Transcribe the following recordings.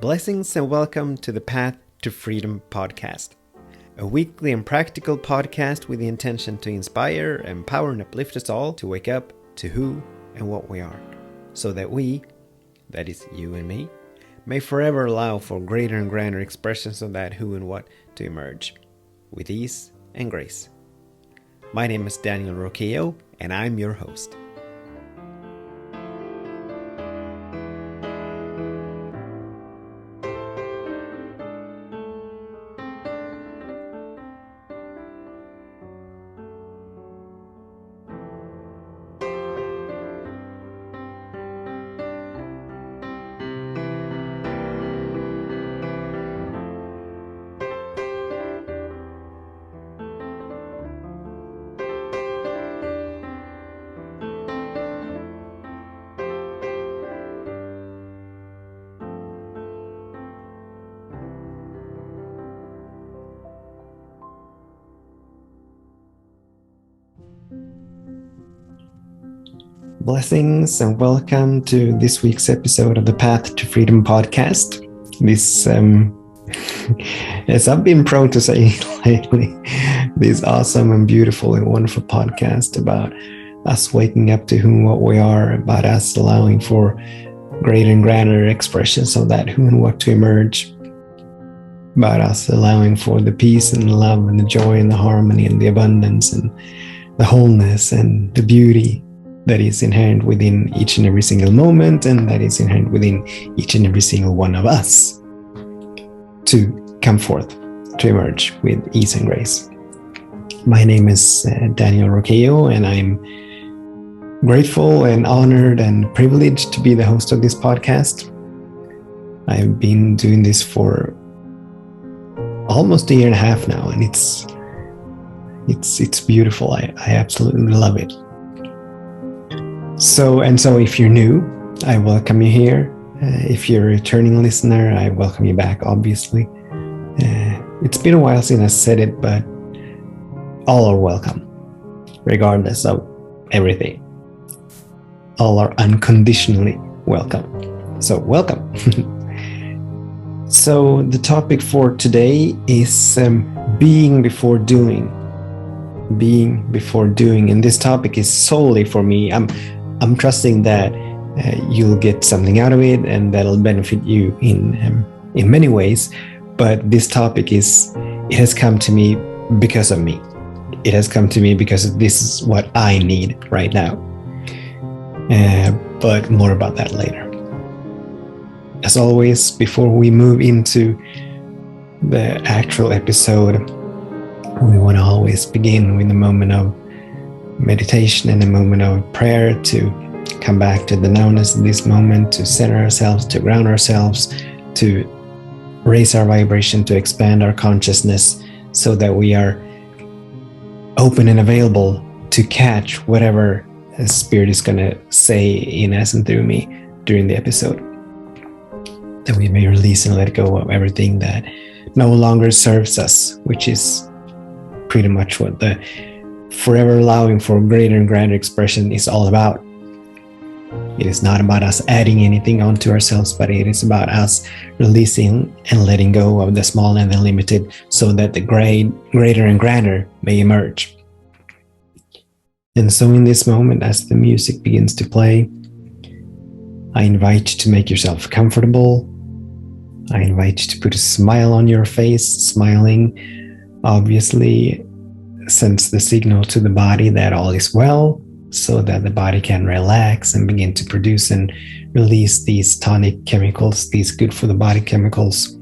Blessings and welcome to the Path to Freedom podcast, a weekly and practical podcast with the intention to inspire, empower, and uplift us all to wake up to who and what we are, so that we, that is you and me, may forever allow for greater and grander expressions of that who and what to emerge, with ease and grace. My name is Daniel Roquillo, and I'm your host. Blessings and welcome to this week's episode of the Path to Freedom podcast. This, as I've been prone to say lately, this awesome and beautiful and wonderful podcast about us waking up to who and what we are, about us allowing for greater and grander expressions of that who and what to emerge, about us allowing for the peace and the love and the joy and the harmony and the abundance and the wholeness and the beauty that is inherent within each and every single moment, and that is inherent within each and every single one of us to come forth, to emerge with ease and grace. My name is Daniel Roquillo, and I'm grateful and honored and privileged to be the host of this podcast. I've been doing this for almost a year and a half now, and it's beautiful. I absolutely love it. So if you're new, I welcome you here. If you're a returning listener, I welcome you back, obviously. It's been a while since I said it, but all are welcome, regardless of everything. All are unconditionally welcome. So welcome. So the topic for today is being before doing. Being before doing. And this topic is solely for me. I'm trusting that you'll get something out of it and that'll benefit you in many ways. But this topic it has come to me because of me. It has come to me because this is what I need right now. But more about that later. As always, before we move into the actual episode, we want to always begin with a moment of meditation and a moment of prayer to come back to the nowness of this moment, to center ourselves, to ground ourselves, to raise our vibration, to expand our consciousness so that we are open and available to catch whatever Spirit is going to say in us and through me during the episode. That we may release and let go of everything that no longer serves us, which is pretty much what the forever allowing for greater and grander expression is all about. It is not about us adding anything onto ourselves, but it is about us releasing and letting go of the small and the limited so that the greater and grander may emerge. And so in this moment, as the music begins to play, I invite you to make yourself comfortable. I invite you to put a smile on your face. Smiling obviously sends the signal to the body that all is well, so that the body can relax and begin to produce and release these tonic chemicals, these good for the body chemicals.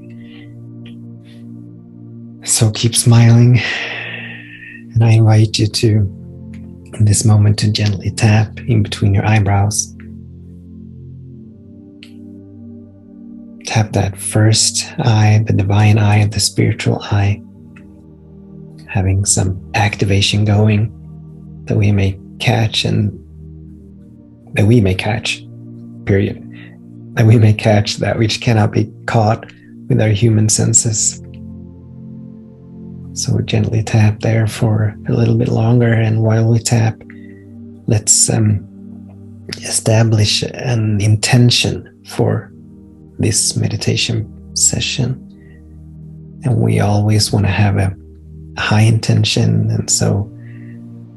So keep smiling, and I invite you to, in this moment, to gently tap in between your eyebrows. Tap that first eye, the divine eye, the spiritual eye, having some activation going that we may catch period. That we may catch that which cannot be caught with our human senses. So gently tap there for a little bit longer, and while we tap, let's establish an intention for this meditation session. And we always want to have a high intention. And so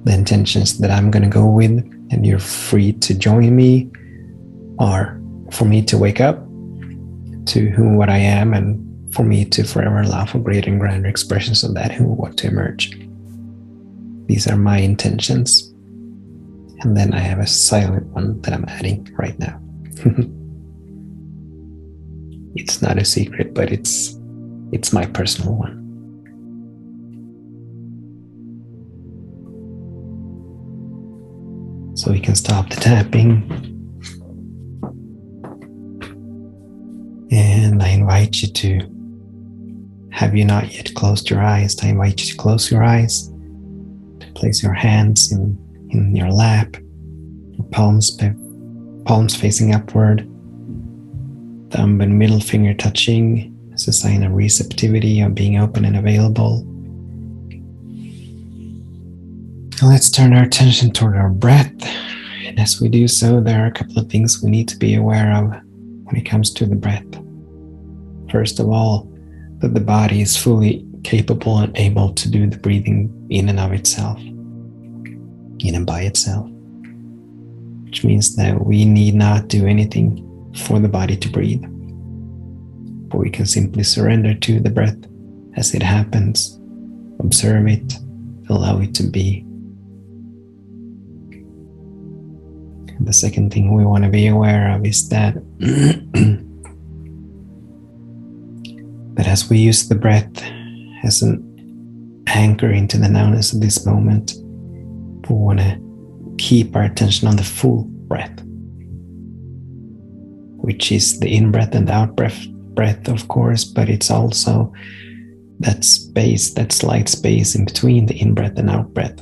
the intentions that I'm going to go with, and you're free to join me, are for me to wake up to who what I am, and for me to forever allow for greater and grander expressions of that who what to emerge. These are my intentions. And then I have a silent one that I'm adding right now. It's not a secret, but it's my personal one. So we can stop the tapping. And I invite you to, have you not yet closed your eyes, I invite you to close your eyes, to place your hands in your lap, your palms facing upward, thumb and middle finger touching as a sign of receptivity, of being open and available. And let's turn our attention toward our breath. And as we do so, there are a couple of things we need to be aware of when it comes to the breath. First of all, that the body is fully capable and able to do the breathing in and of itself, in and by itself, which means that we need not do anything for the body to breathe, but we can simply surrender to the breath as it happens, observe it, allow it to be. And the second thing we want to be aware of is that that as we use the breath as an anchor into the nowness of this moment, we want to keep our attention on the full breath, which is the in-breath and the out-breath, of course, but it's also that space, that slight space in between the in-breath and out-breath,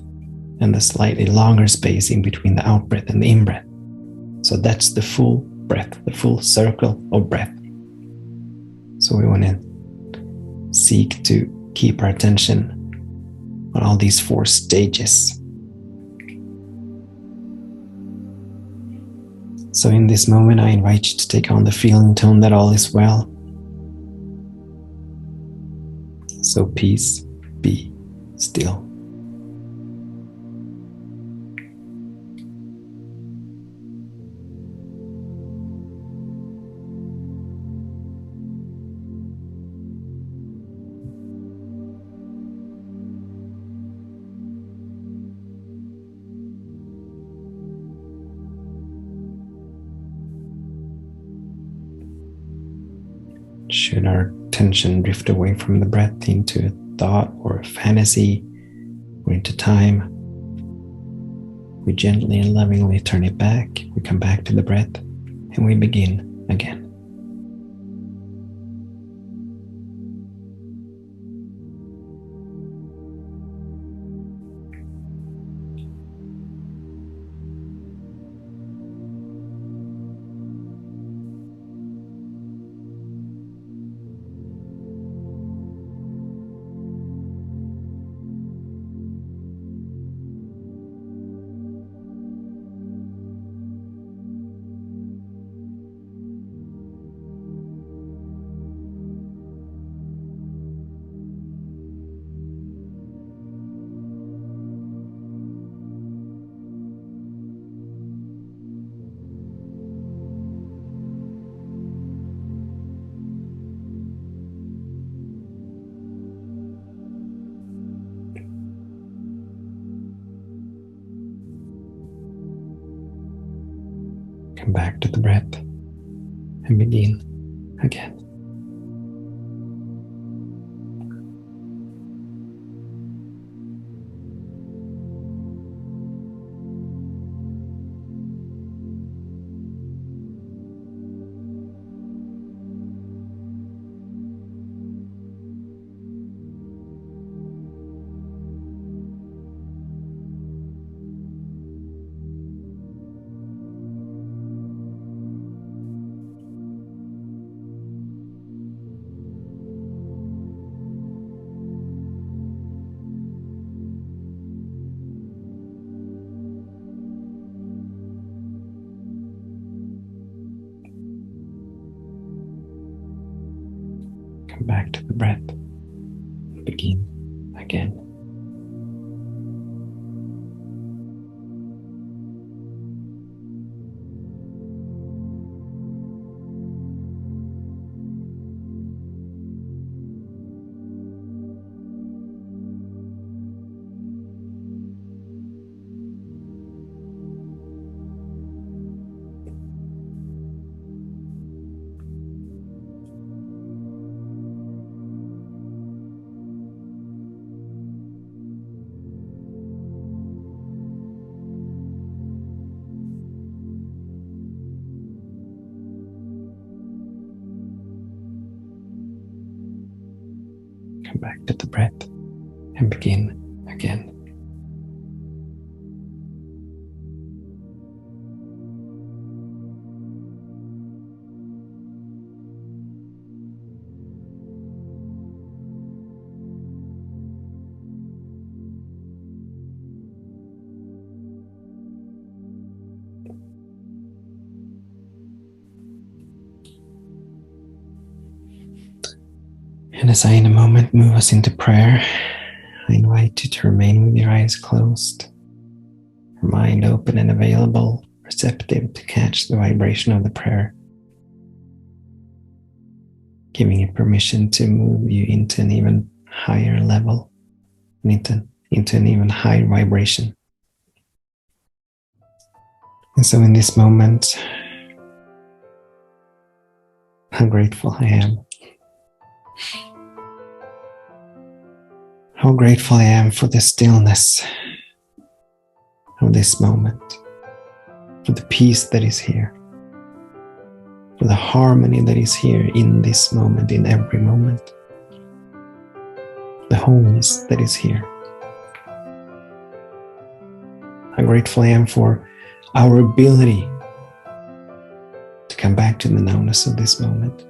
and the slightly longer space in between the out-breath and the in-breath. So that's the full breath, the full circle of breath. So we want to seek to keep our attention on all these 4 stages. So in this moment, I invite you to take on the feeling tone that all is well. So peace, be still. Should our attention drift away from the breath into a thought or a fantasy or into time, we gently and lovingly turn it back. We come back to the breath and we begin again. Come back to the breath and begin again. Come back to the breath. Begin again. Come back to the breath and begin again. And as I in a moment move us into prayer, I invite you to remain with your eyes closed, your mind open and available, receptive to catch the vibration of the prayer, giving you permission to move you into an even higher level, into an even higher vibration. And so in this moment, how grateful I am. How grateful I am for the stillness of this moment, for the peace that is here, for the harmony that is here in this moment, in every moment, the wholeness that is here. How grateful I am for our ability to come back to the nowness of this moment,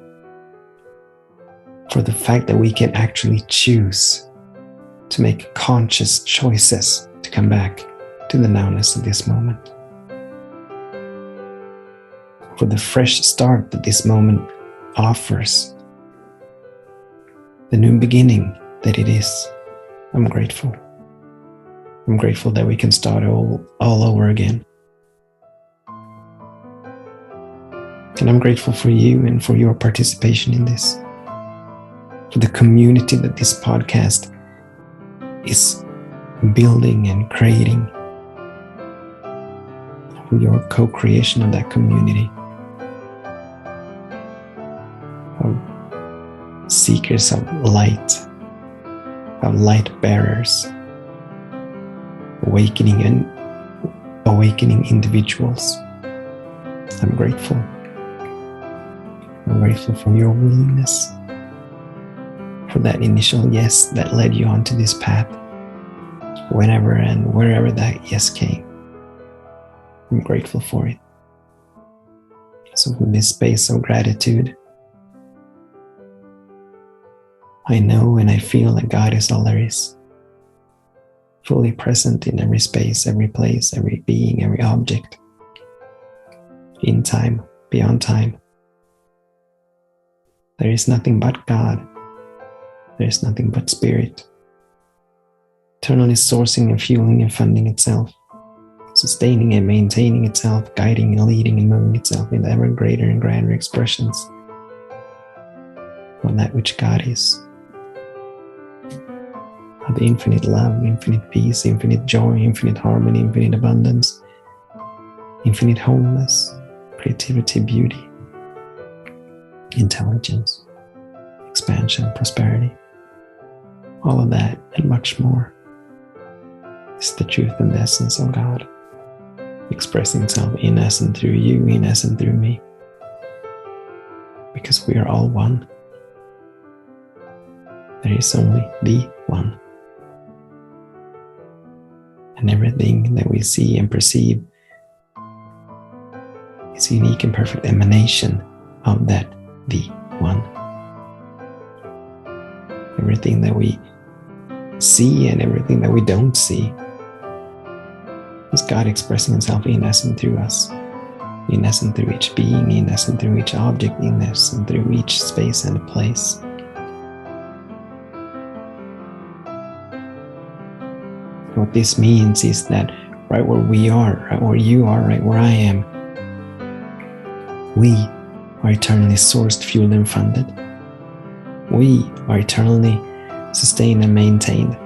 for the fact that we can actually choose to make conscious choices to come back to the nowness of this moment. For the fresh start that this moment offers, the new beginning that it is, I'm grateful. I'm grateful that we can start all over again. And I'm grateful for you and for your participation in this, for the community that this podcast is building and creating, for your co-creation of that community of seekers of light bearers, awakening individuals. I'm grateful. I'm grateful for your willingness, for that initial yes that led you onto this path, whenever and wherever that yes came. I'm grateful for it. So from this space of gratitude, I know and I feel that God is all there is, fully present in every space, every place, every being, every object, in time, beyond time. There is nothing but God. There is nothing but spirit, eternally sourcing and fueling and funding itself, sustaining and maintaining itself, guiding and leading and moving itself in ever greater and grander expressions of that which God is, of the infinite love, infinite peace, infinite joy, infinite harmony, infinite abundance, infinite wholeness, creativity, beauty, intelligence, expansion, prosperity. All of that and much more is the truth and the essence of God, expressing itself in us and through you, in us and through me, because we are all one. There is only the one. And everything that we see and perceive is a unique and perfect emanation of that the one. Everything that we see and everything that we don't see is God expressing himself in us and through us, in us and through each being, in us and through each object, in us and through each space and place. What this means is that right where we are, right where you are, right where I am, we are eternally sourced, fueled, and funded. We are eternally sustained and maintained.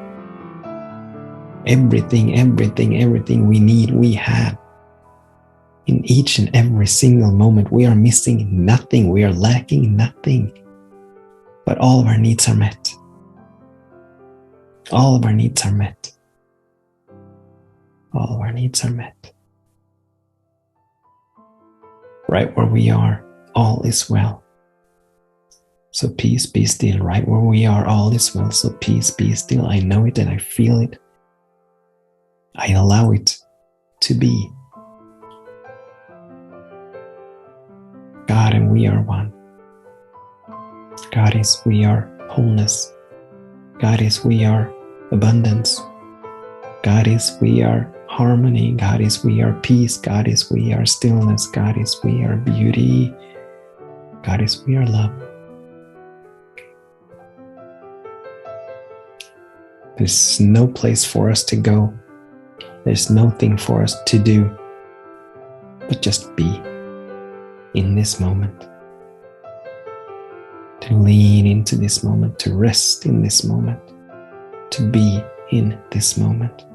Everything we need, we have. In each and every single moment, we are missing nothing, we are lacking nothing. But all of our needs are met. All of our needs are met. All of our needs are met. Right where we are, all is well. So peace, be still. Right where we are, all is well. So peace, be still. I know it and I feel it. I allow it to be. God and we are one. God is we are wholeness. God is we are abundance. God is we are harmony. God is we are peace. God is we are stillness. God is we are beauty. God is we are love. There's no place for us to go. There's nothing for us to do, but just be in this moment. To lean into this moment, to rest in this moment, to be in this moment.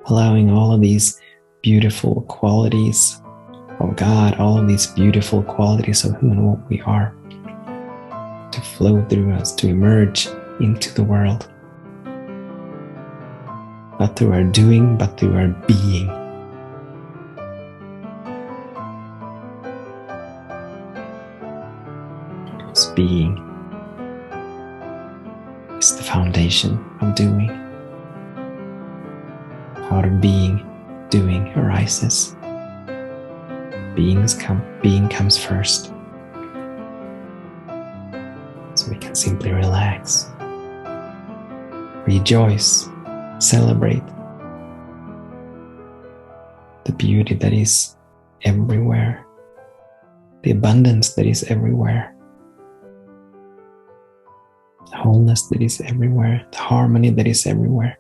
Allowing all of these beautiful qualities of God, all of these beautiful qualities of who and what we are, to flow through us, to emerge into the world. Not through our doing, but through our being. Because being is the foundation of doing. Out of being, doing arises. Being comes first. So we can simply relax, rejoice, celebrate the beauty that is everywhere, the abundance that is everywhere, the wholeness that is everywhere, the harmony that is everywhere.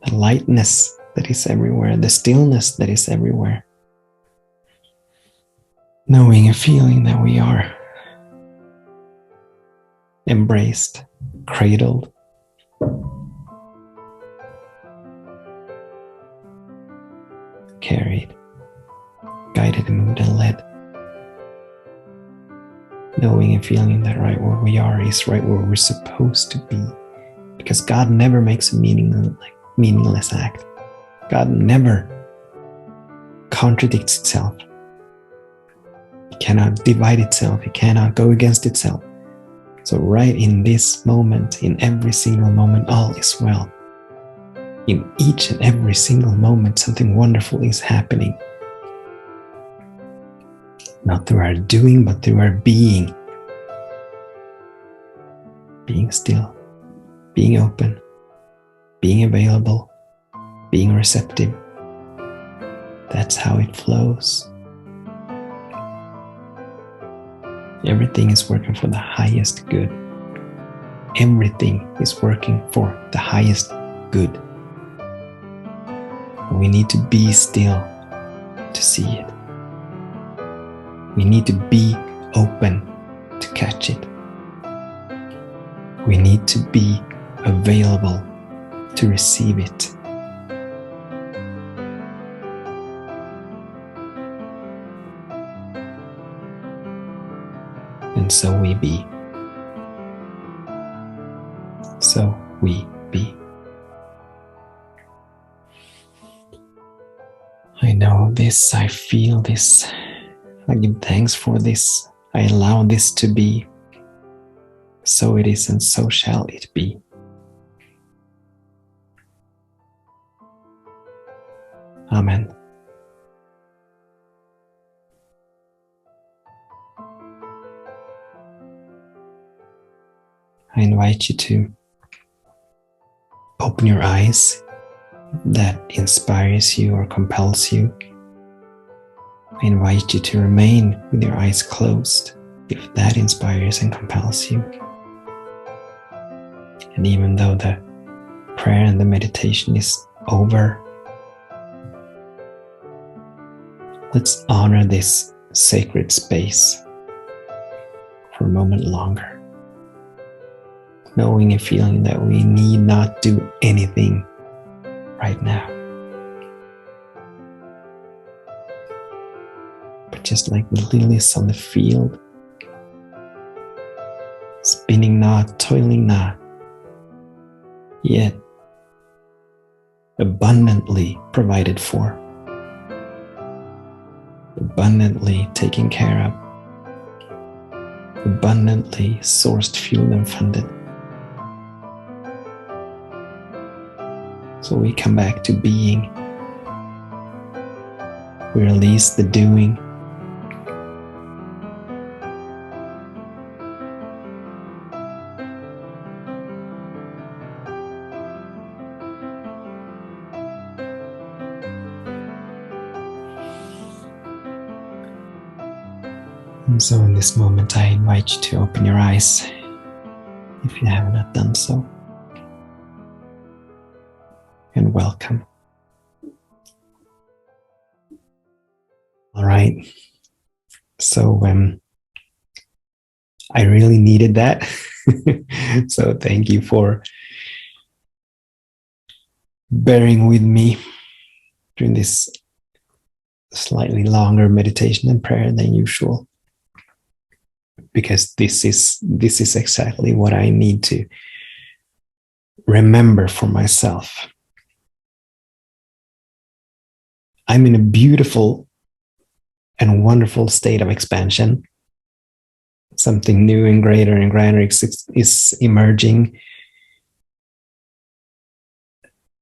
The lightness that is everywhere, the stillness that is everywhere. Knowing and feeling that we are embraced, cradled, carried, guided, moved, and led. Knowing and feeling that right where we are is right where we're supposed to be. Because God never makes a meaningless act. God never contradicts itself. It cannot divide itself. It cannot go against itself. So right in this moment, in every single moment, all is well. In each and every single moment, something wonderful is happening. Not through our doing, but through our being. Being still, being open, being available, being receptive. That's how it flows. Everything is working for the highest good. Everything is working for the highest good. We need to be still to see it. We need to be open to catch it. We need to be available to receive it. And so we be. So we be. I know this, I feel this, I give thanks for this, I allow this to be. So it is and so shall it be. Amen. I invite you to open your eyes if that inspires you or compels you. I invite you to remain with your eyes closed if that inspires and compels you. And even though the prayer and the meditation is over, let's honor this sacred space for a moment longer, knowing and feeling that we need not do anything right now. But just like the lilies on the field, spinning not, toiling not, yet abundantly provided for, abundantly taken care of, abundantly sourced, fueled, and funded. So we come back to being. We release the doing. And so in this moment, I invite you to open your eyes if you have not done so. And welcome. All right. So I really needed that. So thank you for bearing with me during this slightly longer meditation and prayer than usual. Because this is exactly what I need to remember for myself. I'm in a beautiful and wonderful state of expansion. Something new and greater and grander is emerging.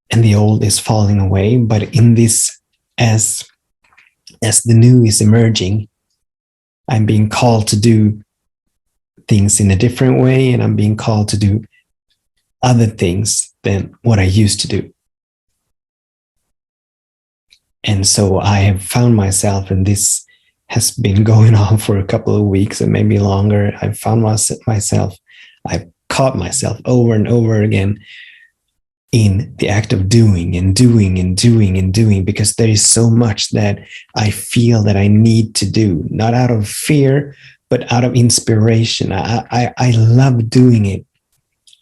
And the old is falling away. But in this, as the new is emerging, I'm being called to do things in a different way, and I'm being called to do other things than what I used to do. And so I have found myself, and this has been going on for a couple of weeks and maybe longer. I've found myself, I've caught myself over and over again in the act of doing and doing and doing and doing, because there is so much that I feel that I need to do, not out of fear, but out of inspiration. I love doing it.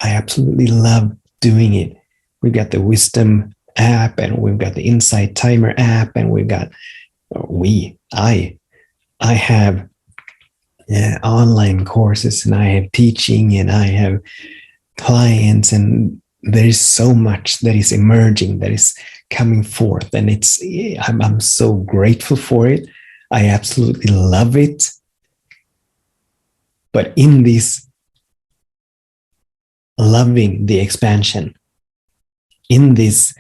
I absolutely love doing it. We've got the Wisdom app, and we've got the Insight Timer app, and we've got, I have online courses, and I have teaching, and I have clients, and there is so much that is emerging, that is coming forth, and I'm so grateful for it. I absolutely love it. But in this loving the expansion, in this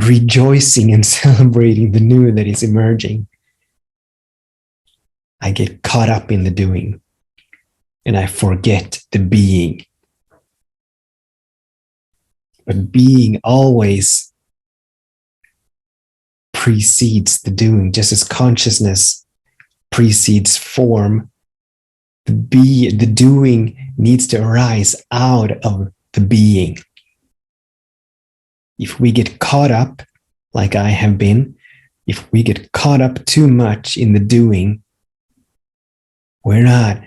rejoicing and celebrating the new that is emerging, I get caught up in the doing, and I forget the being. But being always precedes the doing, just as consciousness precedes form. The doing needs to arise out of the being. If we get caught up, like I have been, if we get caught up too much in the doing, we're not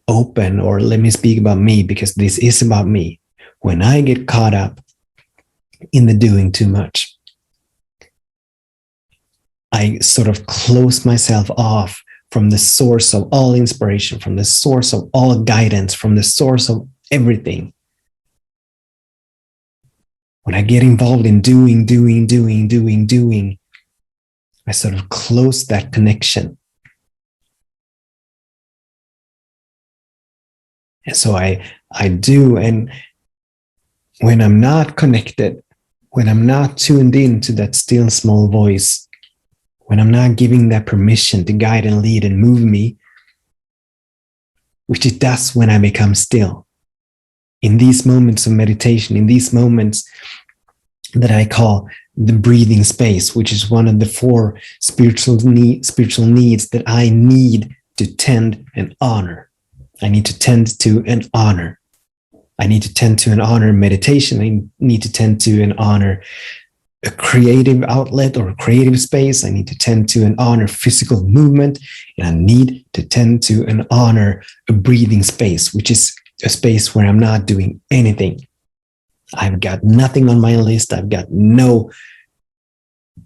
open, or let me speak about me, because this is about me. When I get caught up in the doing too much, I sort of close myself off from the source of all inspiration, from the source of all guidance, from the source of everything. When I get involved in doing, I sort of close that connection. And so I do, and when I'm not connected, when I'm not tuned in to that still small voice, when I'm not giving that permission to guide and lead and move me, which it does when I become still. In these moments of meditation, in these moments that I call the breathing space, which is one of the 4 spiritual needs that I need to tend and honor. I need to tend to and honor. I need to tend to and honor meditation. I need to tend to and honor a creative outlet or a creative space. I need to tend to and honor physical movement. And I need to tend to and honor a breathing space, which is a space where I'm not doing anything. I've got nothing on my list. I've got no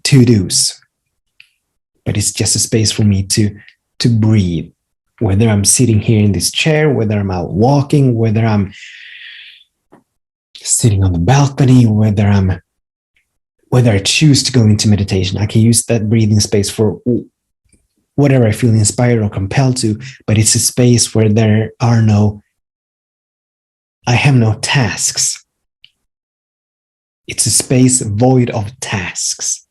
to-dos. But it's just a space for me to breathe. Whether I'm sitting here in this chair, whether I'm out walking, whether I'm sitting on the balcony, whether I choose to go into meditation, I can use that breathing space for whatever I feel inspired or compelled to, but it's a space where I have no tasks. It's a space void of tasks.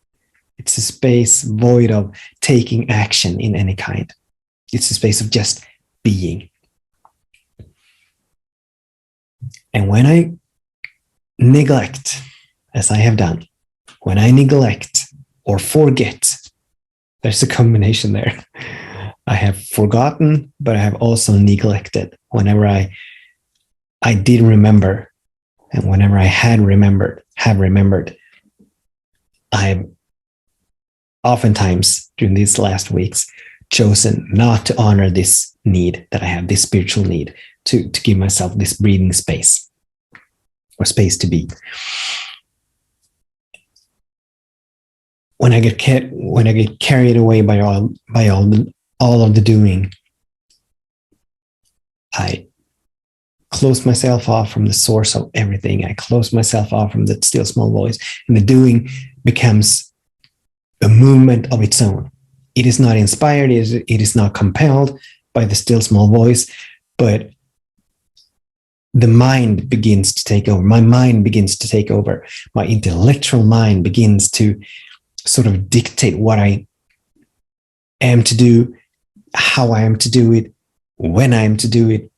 It's a space void of taking action in any kind. It's a space of just being. And when I neglect, as I have done, when I neglect or forget, there's a combination there. I have forgotten, but I have also neglected. Whenever I did remember, and whenever I have remembered, I've oftentimes during these last weeks chosen not to honor this need that I have, this spiritual need to give myself this breathing space or space to be. When I get carried away by all of the doing, I close myself off from the source of everything. I close myself off from that still small voice, and the doing becomes a movement of its own. It is not inspired. It is not compelled by the still small voice, but the mind begins to take over. My mind begins to take over. My intellectual mind begins to sort of dictate what I am to do, how I am to do it, when I am to do it.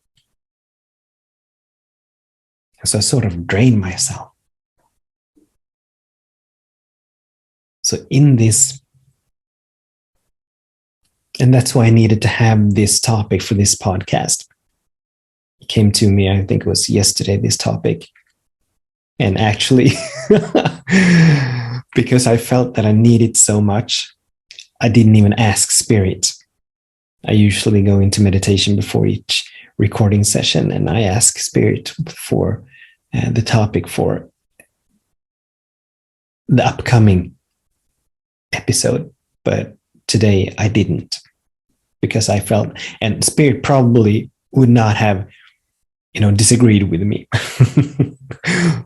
So I sort of drain myself. So in this, and that's why I needed to have this topic for this podcast. It came to me, I think it was yesterday, this topic. And actually, because I felt that I needed so much, I didn't even ask Spirit. I usually go into meditation before each recording session, and I ask Spirit for the topic for the upcoming episode. But today I didn't, because I felt, and Spirit probably would not have, disagreed with me.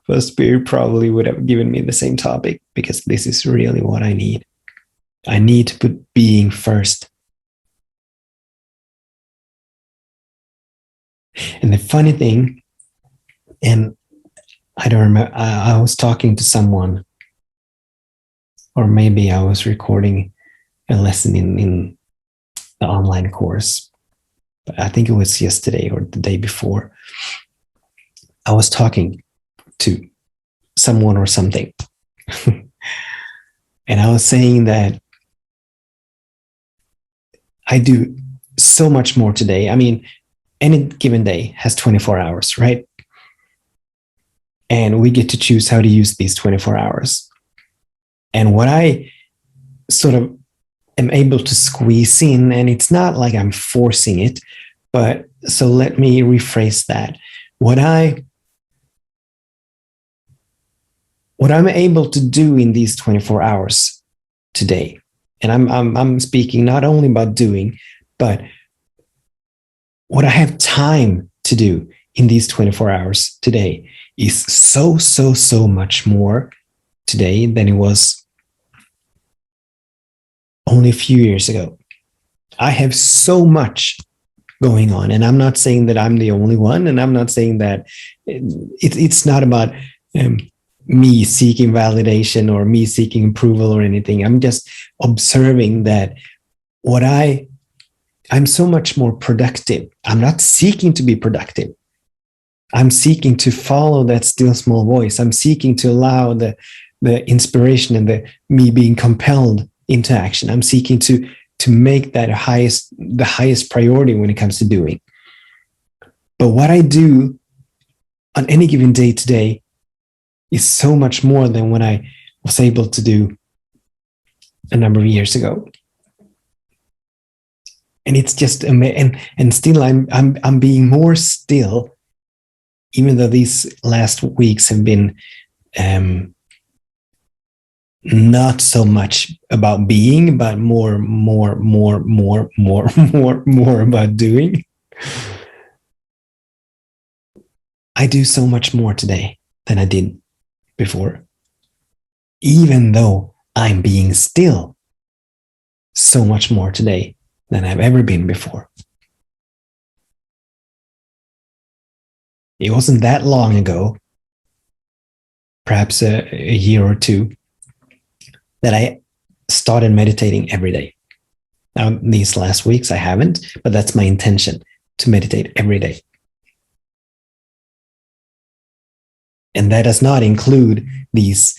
But Spirit probably would have given me the same topic, because this is really what I need. I need to put being first. And the funny thing, and I don't remember, I was talking to someone, or maybe I was recording a lesson in the online course, but I think it was yesterday or the day before. I was talking to someone or something. And I was saying that I do so much more today. I mean, any given day has 24 hours, right? And we get to choose how to use these 24 hours. And what I sort of am able to squeeze in, and it's not like I'm forcing it, but so let me rephrase that. What I'm able to do in these 24 hours today, and I'm speaking not only about doing, but what I have time to do in these 24 hours today is so much more today than it was only a few years ago. I have so much going on, and I'm not saying that I'm the only one, and I'm not saying that it's not about me seeking validation or me seeking approval or anything. I'm just observing that I'm so much more productive. I'm not seeking to be productive. I'm seeking to follow that still small voice. I'm seeking to allow the inspiration and the me being compelled into action. I'm seeking to to make that the highest priority when it comes to doing. But what I do on any given day today is so much more than what I was able to do a number of years ago. And it's just and still I'm being more still, even though these last weeks have been not so much about being, but more about doing. I do so much more today than I did before, even though I'm being still so much more today than I've ever been before. It wasn't that long ago, perhaps a year or two, that I started meditating every day. Now, these last weeks I haven't, but that's my intention, to meditate every day. And that does not include these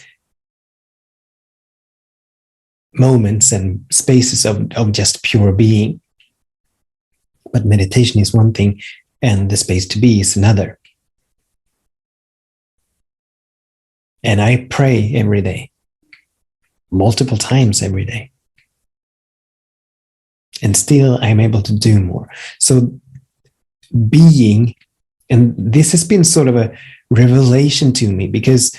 moments and spaces of just pure being. But meditation is one thing, and the space to be is another. And I pray every day, multiple times every day. And still I'm able to do more. So being, and this has been sort of a revelation to me, because,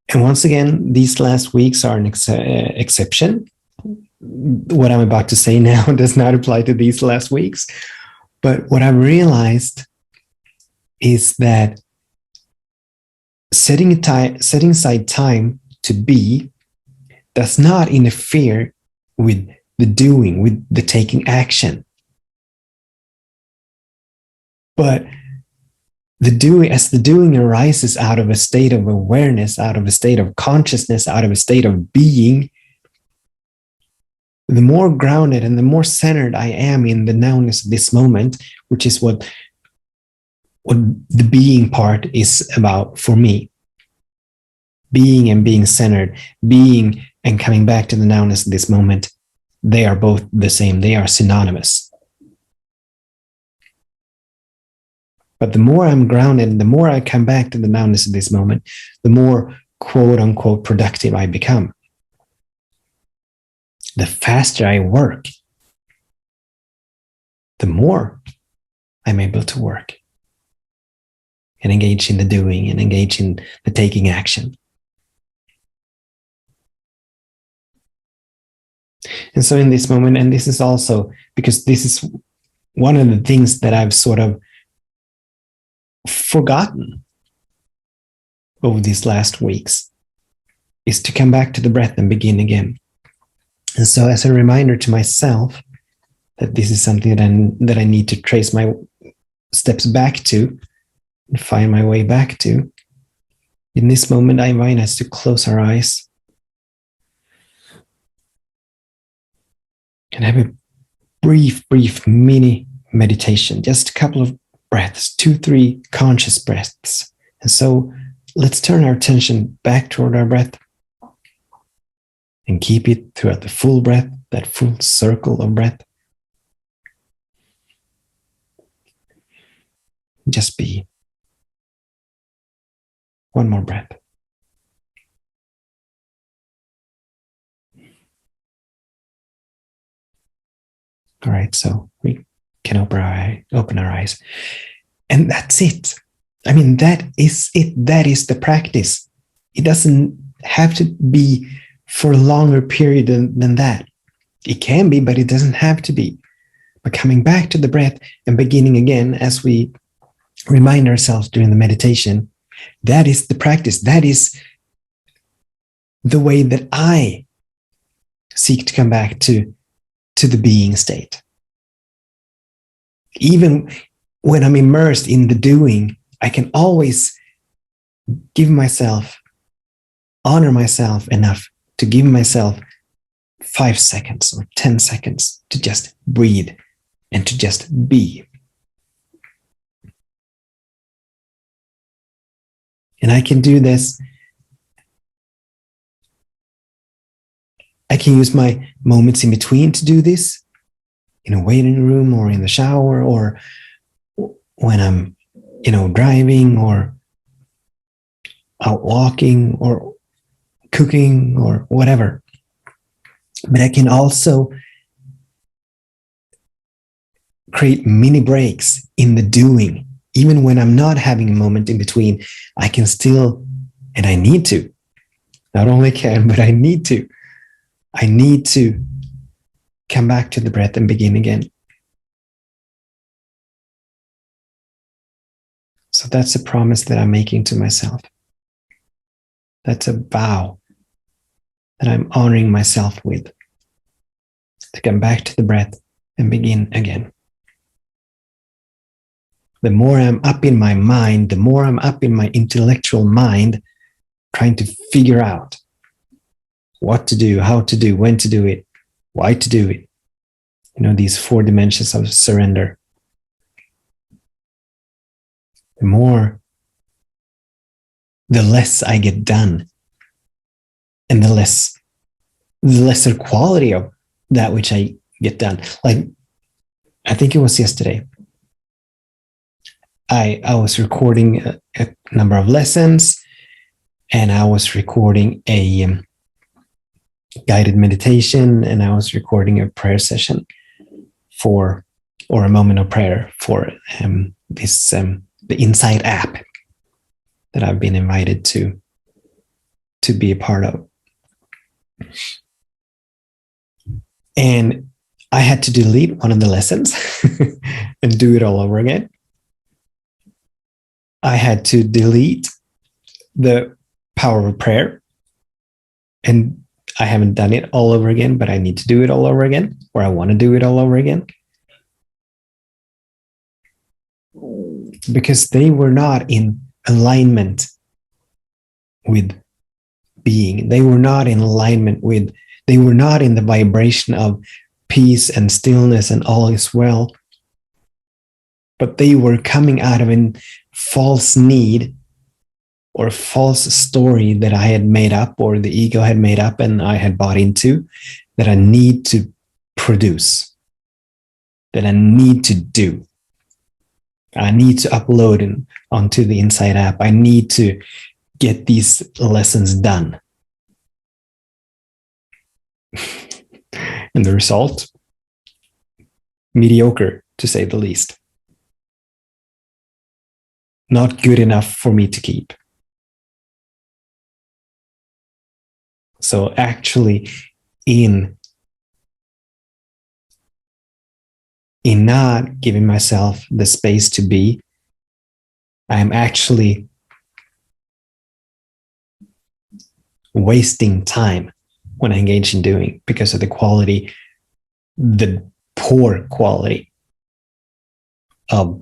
and once again, these last weeks are an exception. What I'm about to say now does not apply to these last weeks. But what I've realized is that setting aside time to be does not interfere with the doing, with the taking action. But the doing arises out of a state of awareness, out of a state of consciousness, out of a state of being, the more grounded and the more centered I am in the nowness of this moment, which is what the being part is about for me. Being and being centered, being and coming back to the nowness of this moment, they are both the same. They are synonymous. But the more I'm grounded, the more I come back to the nowness of this moment, the more quote unquote productive I become. The faster I work, the more I'm able to work and engage in the doing and engage in the taking action. And so in this moment, and this is also because this is one of the things that I've sort of forgotten over these last weeks, is to come back to the breath and begin again. And so as a reminder to myself that this is something that I need to trace my steps back to and find my way back to, in this moment, I invite us to close our eyes and have a brief mini meditation, just a couple of breaths, 2-3 conscious breaths. And so let's turn our attention back toward our breath and keep it throughout the full breath, that full circle of breath. Just be. One more breath. All right, so we can open our eyes. And that's it. I mean, that is it. That is the practice. It doesn't have to be for a longer period than that. It can be, but it doesn't have to be. But coming back to the breath and beginning again as we remind ourselves during the meditation, that is the practice. That is the way that I seek to come back to the being state. Even when I'm immersed in the doing, I can always honor myself enough to give myself 5 seconds or 10 seconds to just breathe and to just be. And I can do this I can use my moments in between to do this in a waiting room or in the shower or when I'm, driving or out walking or cooking or whatever. But I can also create mini breaks in the doing. Even when I'm not having a moment in between, I can still, and I need to, not only can, but I need to come back to the breath and begin again. So that's a promise that I'm making to myself. That's a vow that I'm honoring myself with, to come back to the breath and begin again. The more I'm up in my mind, the more I'm up in my intellectual mind, trying to figure out what to do, how to do, when to do it, why to do it. These 4 dimensions of surrender. The less I get done, and the lesser quality of that which I get done. Like, I think it was yesterday, I was recording a number of lessons, and I was recording a guided meditation, and I was recording a prayer session or a moment of prayer for the Insight app that I've been invited to be a part of. And I had to delete one of the lessons and do it all over again. I had to delete the power of prayer, and I haven't done it all over again, but I need to do it all over again, or I want to do it all over again, because they were not in alignment with being. They were not in alignment with, they were not in the vibration of peace and stillness and all is well, but they were coming out of a false need or a false story that I had made up, or the ego had made up and I had bought into, that I need to produce, that I need to do. I need to upload onto the Insight app. I need to get these lessons done. And the result? Mediocre, to say the least. Not good enough for me to keep. So actually, in not giving myself the space to be, I'm actually wasting time when I engage in doing, because of the quality, the poor quality of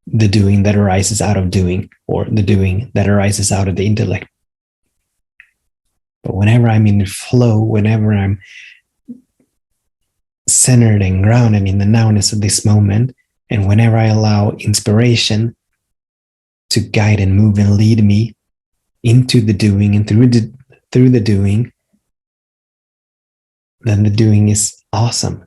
the doing that arises out of doing, or the doing that arises out of the intellect. But whenever I'm in the flow, whenever I'm centered and grounded in the nowness of this moment, and whenever I allow inspiration to guide and move and lead me into the doing and through the doing, then the doing is awesome.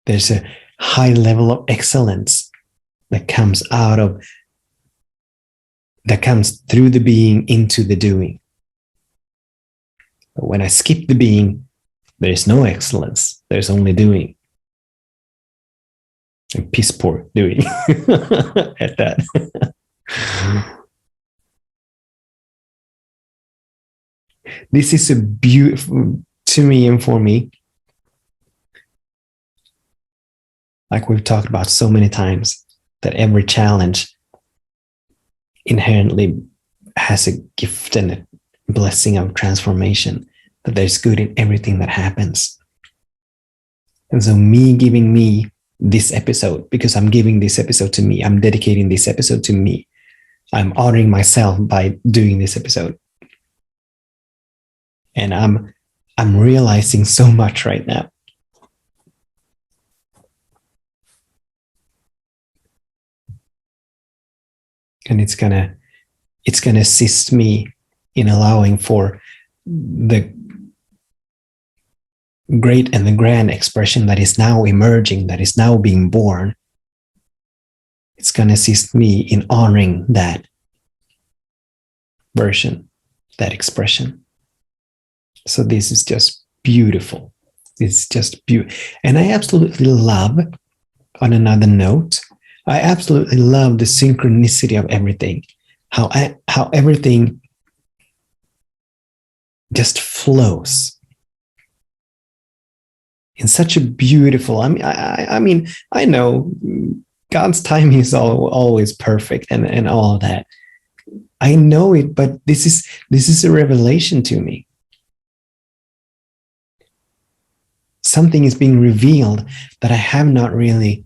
There's a high level of excellence that comes through the being into the doing. But when I skip the being, there's no excellence. There's only doing. And piss poor doing at that. This is a beautiful, to me and for me, like we've talked about so many times, that every challenge inherently has a gift and a blessing of transformation, that there's good in everything that happens. And so me giving me this episode, because I'm giving this episode to me, I'm dedicating this episode to me, I'm honoring myself by doing this episode. And I'm realizing so much right now. And it's gonna assist me in allowing for the great and the grand expression that is now emerging, that is now being born, it's going to assist me in honoring that version, that expression. So this is just beautiful. It's just beautiful. And I absolutely love, on another note, I absolutely love the synchronicity of everything. How everything just flows in such a beautiful. I mean, I know God's timing is always perfect and all of that. I know it, but this is a revelation to me. Something is being revealed that I have not really.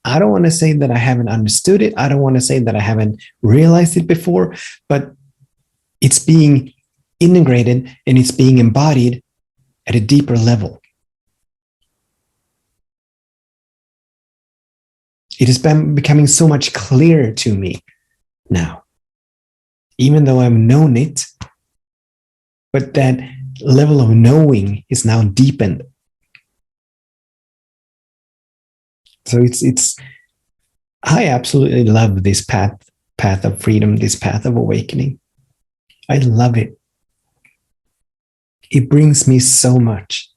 I don't want to say that I haven't understood it. I don't want to say that I haven't realized it before, but it's being integrated and it's being embodied at a deeper level. It is becoming so much clearer to me now, even though I've known it, but that level of knowing is now deepened. So it's I absolutely love this path of freedom, this path of awakening. I love it. It brings me so much.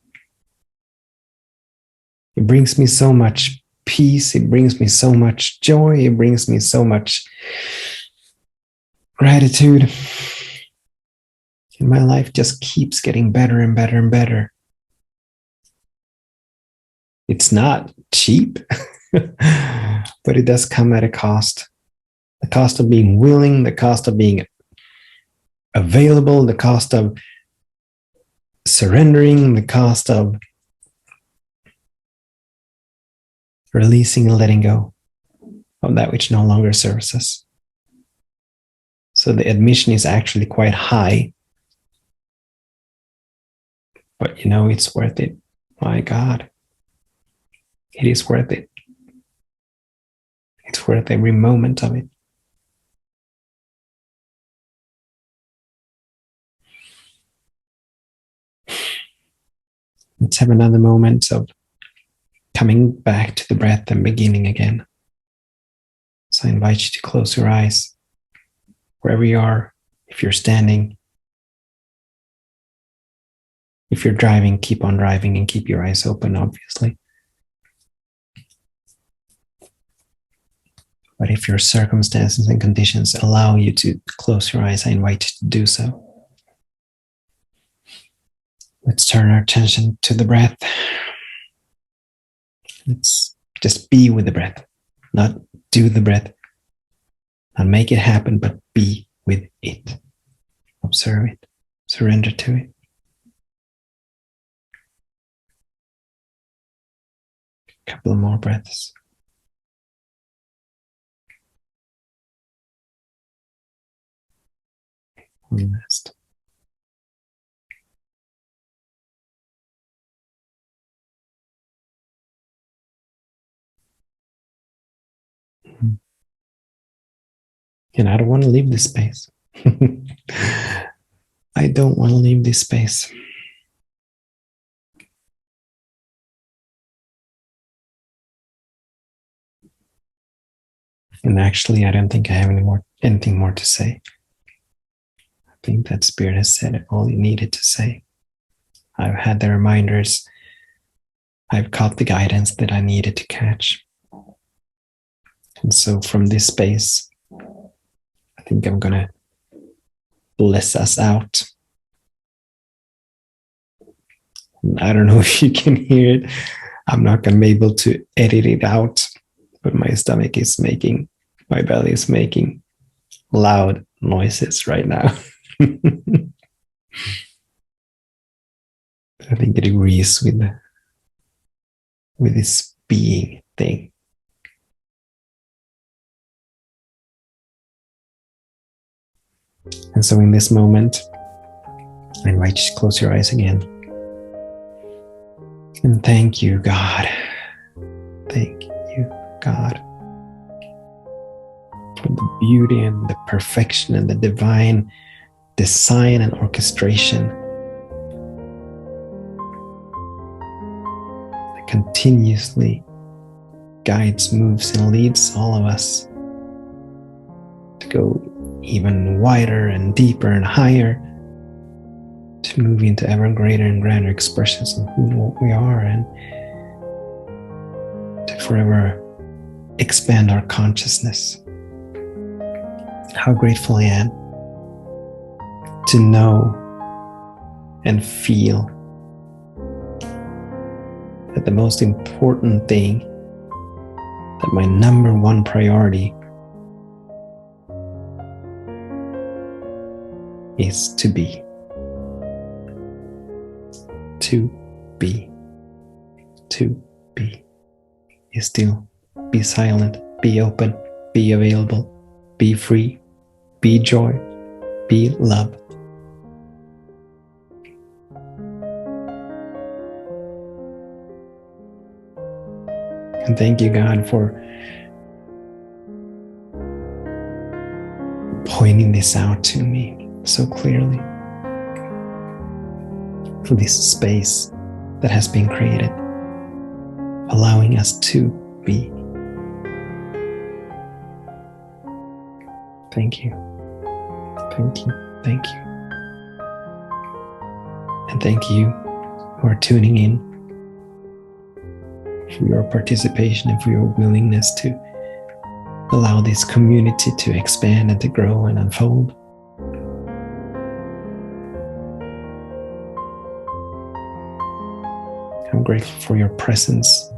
It brings me so much peace. It brings me so much joy. It brings me so much gratitude. And my life just keeps getting better and better and better. It's not cheap, but it does come at a cost. The cost of being willing, the cost of being available, the cost of surrendering, the cost of releasing and letting go of that which no longer serves us. So the admission is actually quite high. But you know, it's worth it. My God. It is worth it. It's worth every moment of it. Let's have another moment of coming back to the breath and beginning again. So I invite you to close your eyes wherever you are. If you're standing, if you're driving, keep on driving and keep your eyes open, obviously. But if your circumstances and conditions allow you to close your eyes, I invite you to do so. Let's turn our attention to the breath. Let's just be with the breath, not do the breath, not make it happen, but be with it. Observe it, surrender to it. A couple of more breaths. One last. And I don't want to leave this space. I don't want to leave this space. And actually, I don't think I have anything more to say. I think that Spirit has said all you needed to say. I've had the reminders. I've caught the guidance that I needed to catch. And so from this space, I think I'm going to bless us out. I don't know if you can hear it. I'm not going to be able to edit it out, but my stomach is making, my belly is making loud noises right now. I think it agrees with this being thing. And so in this moment, I invite you to close your eyes again. And thank you, God. Thank you, God, for the beauty and the perfection and the divine design and orchestration that continuously guides, moves, and leads all of us to go even wider and deeper and higher, to move into ever greater and grander expressions of who we are, and to forever expand our consciousness. How grateful I am to know and feel that the most important thing, that my number one priority is to be. To be. To be. Is still be silent, be open, be available, be free, be joy, be love. And thank you, God, for pointing this out to me so clearly, for this space that has been created, allowing us to be. Thank you. Thank you. Thank you. And thank you who are tuning in, for your participation and for your willingness to allow this community to expand and to grow and unfold. I'm grateful for your presence.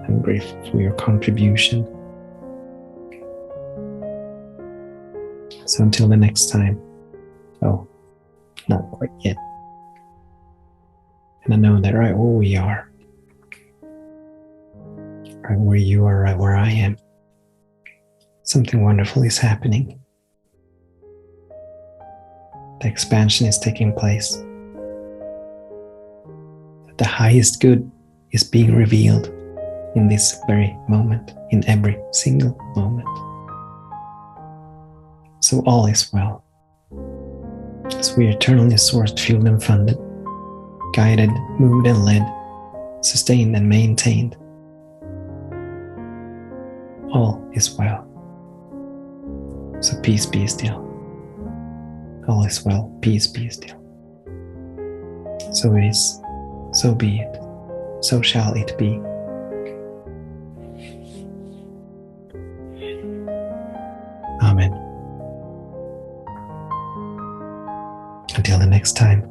I'm grateful for your contribution. So until the next time, oh, not quite yet. And I know that right where we are, right where you are, right where I am, something wonderful is happening. The expansion is taking place. The highest good is being revealed in this very moment, in every single moment. So all is well, as we are eternally sourced, fueled and funded, guided, moved and led, sustained and maintained. All is well. So peace be still. All is well, peace be still. So it is, so be it, so shall it be. Amen. Until the next time,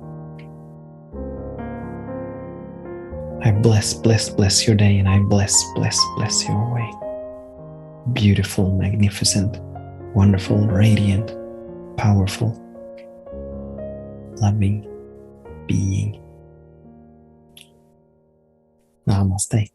I bless your day, and I bless your way. Beautiful, magnificent, wonderful, radiant, powerful, loving being. Namaste.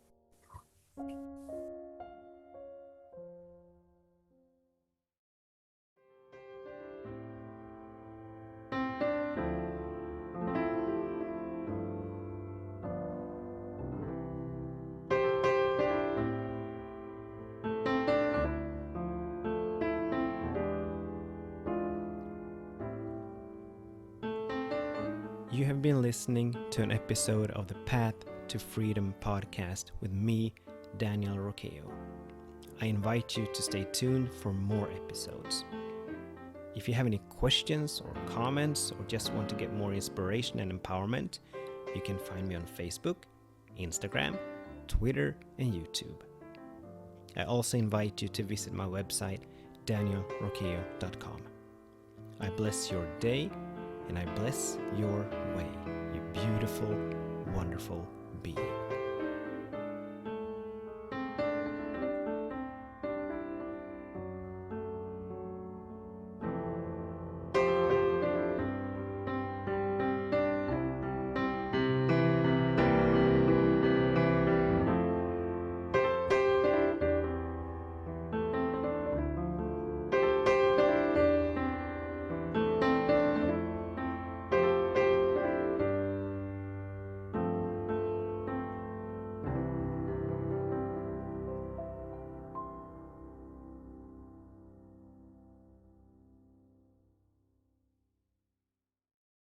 You have been listening to an episode of the Path to Freedom podcast with me, Daniel Roqueo. I invite you to stay tuned for more episodes. If you have any questions or comments, or just want to get more inspiration and empowerment, you can find me on Facebook, Instagram, Twitter, and YouTube. I also invite you to visit my website, danielroqueo.com. I bless your day, and I bless your way, you beautiful, wonderful being.